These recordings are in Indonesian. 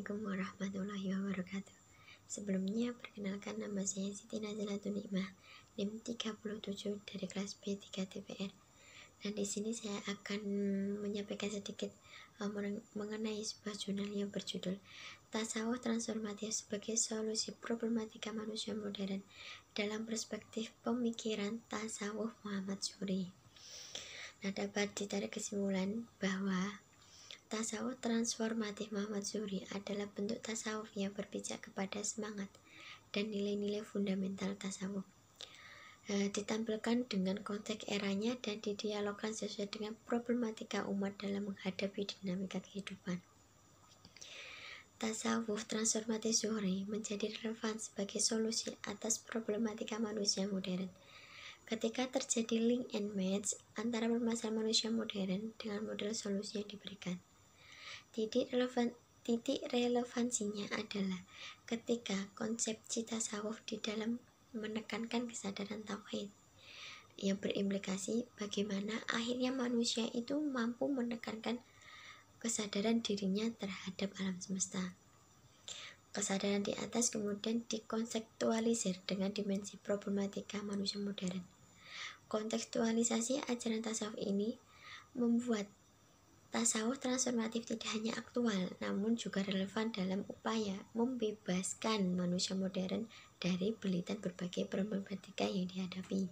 Assalamualaikum warahmatullahi wabarakatuh. Sebelumnya, perkenalkan nama saya Siti Nazilatun Nikmah, NIM 37 dari kelas B3 TPR. Dan di sini saya akan menyampaikan sedikit mengenai sebuah jurnal yang berjudul Tasawuf Transformatif sebagai Solusi Problematika Manusia Modern dalam Perspektif Pemikiran Tasawuf Muhammad Zuhri. Nah, dapat ditarik kesimpulan bahwa tasawuf transformatif Muhammad Zuhri adalah bentuk tasawuf yang berpijak kepada semangat dan nilai-nilai fundamental tasawuf. Ditampilkan dengan konteks eranya dan didialogkan sesuai dengan problematika umat dalam menghadapi dinamika kehidupan. Tasawuf transformatif Zuhri menjadi relevan sebagai solusi atas problematika manusia modern. Ketika terjadi link and match antara permasalahan manusia modern dengan model solusi yang diberikan. Titik relevansinya adalah ketika konsepsi tasawuf di dalam menekankan kesadaran tauhid yang berimplikasi bagaimana akhirnya manusia itu mampu menekankan kesadaran dirinya terhadap alam semesta. Kesadaran di atas kemudian dikonseptualisir dengan dimensi problematika manusia modern. Kontekstualisasi ajaran tasawuf ini membuat tasawuf transformatif tidak hanya aktual, namun juga relevan dalam upaya membebaskan manusia modern dari belitan berbagai problematika yang dihadapi.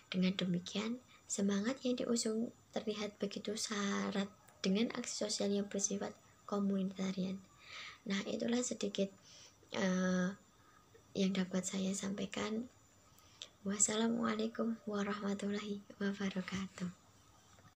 Dengan demikian, semangat yang diusung terlihat begitu syarat dengan aksi sosial yang bersifat komunitarian. Nah, itulah sedikit yang dapat saya sampaikan. Wassalamualaikum warahmatullahi wabarakatuh.